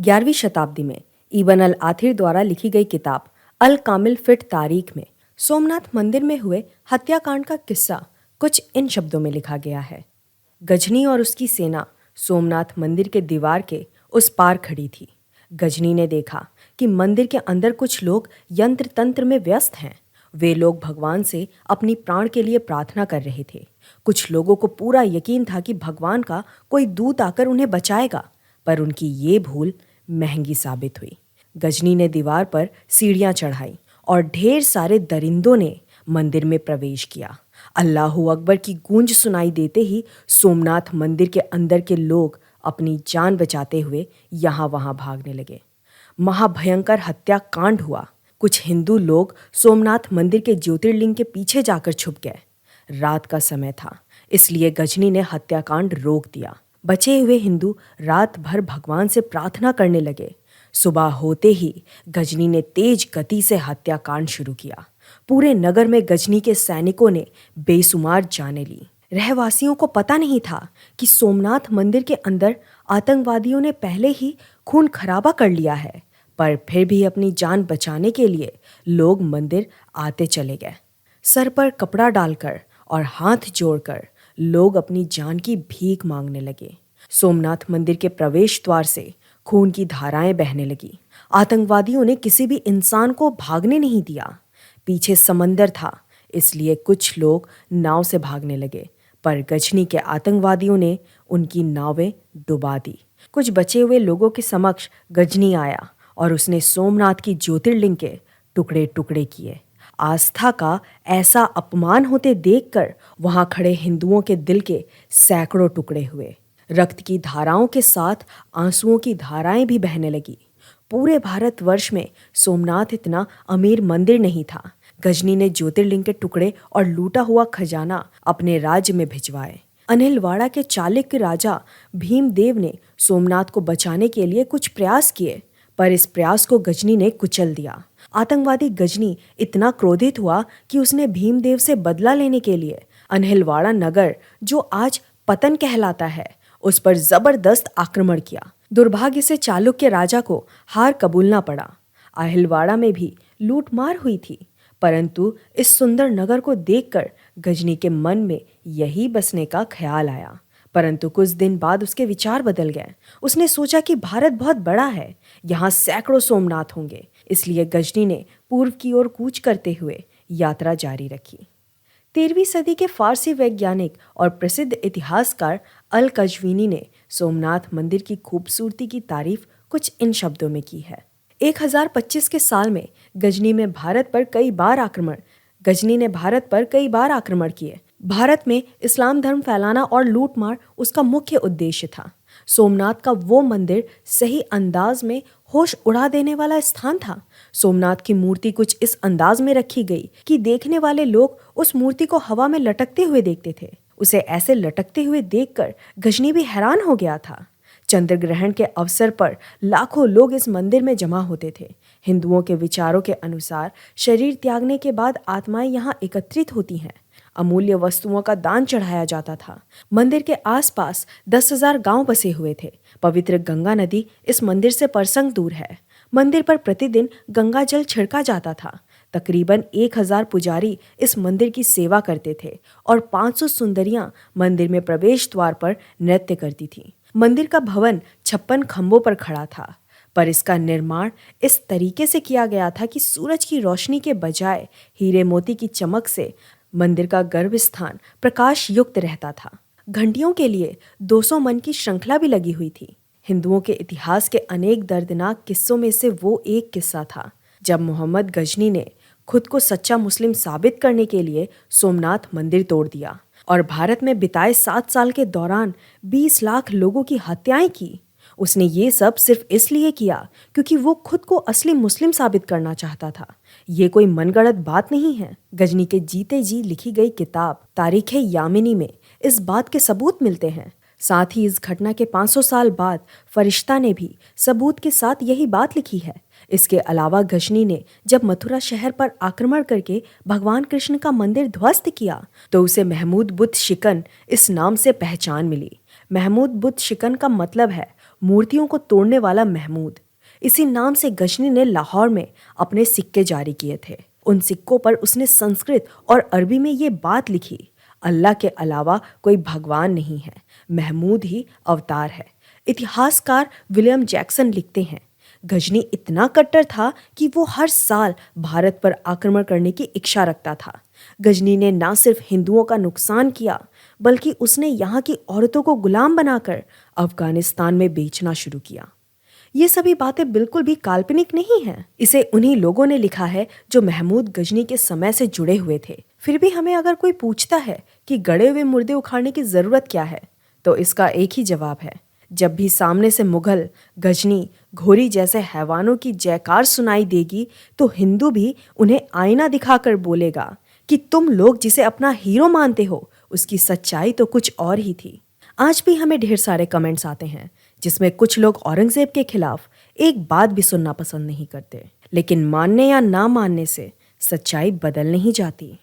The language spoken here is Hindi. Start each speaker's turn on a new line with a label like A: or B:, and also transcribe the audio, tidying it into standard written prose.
A: 11वीं शताब्दी में इब्न अल आथिर द्वारा लिखी गई किताब अल कामिल फिट तारीख में सोमनाथ मंदिर में हुए हत्याकांड का किस्सा कुछ इन शब्दों में लिखा गया है। गजनी और उसकी सेना सोमनाथ मंदिर के दीवार के उस पार खड़ी थी। गजनी ने देखा कि मंदिर के अंदर कुछ लोग यंत्र तंत्र में व्यस्त हैं। वे लोग भगवान से अपनी प्राण के लिए प्रार्थना कर रहे थे। कुछ लोगों को पूरा यकीन था कि भगवान का कोई दूत आकर उन्हें बचाएगा, पर उनकी ये भूल महंगी साबित हुई। गजनी ने दीवार पर सीढ़ियां चढ़ाई और ढेर सारे दरिंदों ने मंदिर में प्रवेश किया। अल्लाहू अकबर की गूंज सुनाई देते ही सोमनाथ मंदिर के अंदर के लोग अपनी जान बचाते हुए यहाँ वहाँ भागने लगे। महाभयंकर हत्याकांड हुआ। कुछ हिंदू लोग सोमनाथ मंदिर के ज्योतिर्लिंग के पीछे जाकर छुप गए। रात का समय था, इसलिए गजनी ने हत्याकांड रोक दिया। बचे हुए हिंदू रात भर भगवान से प्रार्थना करने लगे। सुबह होते ही गजनी ने तेज गति से हत्याकांड शुरू किया। पूरे नगर में गजनी के सैनिकों ने बेसुमार जानें ली। रहवासियों को पता नहीं था कि सोमनाथ मंदिर के अंदर आतंकवादियों ने पहले ही खून खराबा कर लिया है, पर फिर भी अपनी जान बचाने के लिए लोग मंदिर आते चले गए। सर पर कपड़ा डालकर और हाथ जोड़कर लोग अपनी जान की भीख मांगने लगे। सोमनाथ मंदिर के प्रवेश द्वार से खून की धाराएं बहने लगी। आतंकवादियों ने किसी भी इंसान को भागने नहीं दिया। पीछे समंदर था, इसलिए कुछ लोग नाव से भागने लगे, पर गजनी के आतंकवादियों ने उनकी नावें डुबा दी। कुछ बचे हुए लोगों के समक्ष गजनी आया और उसने सोमनाथ की ज्योतिर्लिंग के टुकड़े टुकड़े किए। आस्था का ऐसा अपमान होते देखकर वहां खड़े हिंदुओं के दिल के सैकड़ों टुकड़े हुए। रक्त की धाराओं के साथ आंसुओं की धाराएं भी बहने लगी। पूरे भारतवर्ष में सोमनाथ इतना अमीर मंदिर नहीं था। गजनी ने ज्योतिर्लिंग के टुकड़े और लूटा हुआ खजाना अपने राज्य में भिजवाए। अनिलवाड़ा के चालुक्य राजा भीमदेव ने सोमनाथ को बचाने के लिए कुछ प्रयास किए, पर इस प्रयास को गजनी ने कुचल दिया। आतंकवादी गजनी इतना क्रोधित हुआ कि उसने भीमदेव से बदला लेने के लिए अनिलवाड़ा नगर, जो आज पतन कहलाता है, उस पर जबरदस्त आक्रमण किया। दुर्भाग्य से चालुक्य राजा को हार कबूलना पड़ा। अहिलवाड़ा में भी लूटमार हुई थी, परंतु इस सुंदर नगर को देखकर गजनी के मन में यही बसने का ख्याल आया। परंतु कुछ दिन बाद उसके विचार बदल गए। उसने सोचा कि भारत बहुत बड़ा है, यहाँ सैकड़ों सोमनाथ होंगे। इसलिए गजनी ने पूर्व की ओर कूच करते हुए यात्रा जारी रखी। 13वीं सदी के फारसी वैज्ञानिक और प्रसिद्ध इतिहासकार अल कजवीनी ने सोमनाथ मंदिर की खूबसूरती की तारीफ कुछ इन शब्दों में की है। 1025 के साल में गजनी ने भारत पर कई बार आक्रमण किए। भारत में इस्लाम धर्म फैलाना और लूटमार उसका मुख्य उद्देश्य था। सोमनाथ का वो मंदिर सही अंदाज में होश उड़ा देने वाला स्थान था। सोमनाथ की मूर्ति कुछ इस अंदाज में रखी गई कि देखने वाले लोग उस मूर्ति को हवा में लटकते हुए देखते थे। उसे ऐसे लटकते हुए देखकर गजनी भी हैरान हो गया था। चंद्र ग्रहण के अवसर पर लाखों लोग इस मंदिर में जमा होते थे। हिंदुओं के विचारों के अनुसार शरीर त्यागने के बाद आत्माएं यहाँ एकत्रित होती हैं। अमूल्य वस्तुओं का दान चढ़ाया जाता था। मंदिर के आसपास 10,000 गांव बसे हुए थे। पवित्र गंगा नदी इस मंदिर से परसंग दूर है। मंदिर पर प्रतिदिन गंगा जल छिड़का जाता था। तकरीबन 1,000 पुजारी इस मंदिर की सेवा करते थे और 500 सुंदरियां मंदिर में प्रवेश द्वार पर नृत्य करती थीं। मंदिर का भवन 56 खंभों पर खड़ा था, पर इसका निर्माण इस तरीके से किया गया था कि सूरज की रोशनी के बजाय हीरे मोती की चमक से मंदिर का गर्भ स्थान प्रकाश युक्त रहता था। घंटियों के लिए 200 मन की श्रृंखला भी लगी हुई थी। हिंदुओं के इतिहास के अनेक दर्दनाक किस्सों में से वो एक किस्सा था जब मोहम्मद गजनी ने खुद को सच्चा मुस्लिम साबित करने के लिए सोमनाथ मंदिर तोड़ दिया और भारत में बिताए 7 साल के दौरान 20 लाख लोगों की हत्याएं की। उसने ये सब सिर्फ इसलिए किया क्योंकि वो खुद को असली मुस्लिम साबित करना चाहता था। ये कोई मनगढ़ंत बात नहीं है। गजनी के जीते जी लिखी गई किताब तारीख यामिनी में इस बात के सबूत मिलते हैं। साथ ही इस घटना के 500 साल बाद फरिश्ता ने भी सबूत के साथ यही बात लिखी है। इसके अलावा गजनी ने जब मथुरा शहर पर आक्रमण करके भगवान कृष्ण का मंदिर ध्वस्त किया तो उसे महमूद बुत शिकन इस नाम से पहचान मिली। महमूद बुत शिकन का मतलब है मूर्तियों को तोड़ने वाला महमूद। इसी नाम से गजनी ने लाहौर में अपने सिक्के जारी किए थे। उन सिक्कों पर उसने संस्कृत और अरबी में ये बात लिखी, अल्लाह के अलावा कोई भगवान नहीं है, महमूद ही अवतार है। इतिहासकार विलियम जैक्सन लिखते हैं, गजनी इतना कट्टर था कि वो हर साल भारत पर आक्रमण करने की इच्छा रखता था। गजनी ने न सिर्फ हिंदुओं का नुकसान किया, बल्कि उसने यहाँ की औरतों को गुलाम बनाकर अफगानिस्तान में बेचना शुरू किया। ये सभी बातें बिल्कुल भी काल्पनिक नहीं हैं। इसे उन्हीं लोगों ने लिखा है जो महमूद गजनी के समय से जुड़े हुए थे। फिर भी हमें अगर कोई पूछता है कि गड़े हुए मुर्दे उखाड़ने की जरूरत क्या है, तो इसका एक ही जवाब है, जब भी सामने से मुगल, गजनी, घोरी जैसे हैवानों की जयकार सुनाई देगी, तो हिंदू भी उन्हें आईना दिखाकर बोलेगा कि तुम लोग जिसे अपना हीरो मानते हो, उसकी सच्चाई तो कुछ और ही थी। आज भी हमें ढेर सारे कमेंट्स आते हैं जिसमें कुछ लोग औरंगजेब के खिलाफ एक बात भी सुनना पसंद नहीं करते, लेकिन मानने या ना मानने से सच्चाई बदल नहीं जाती।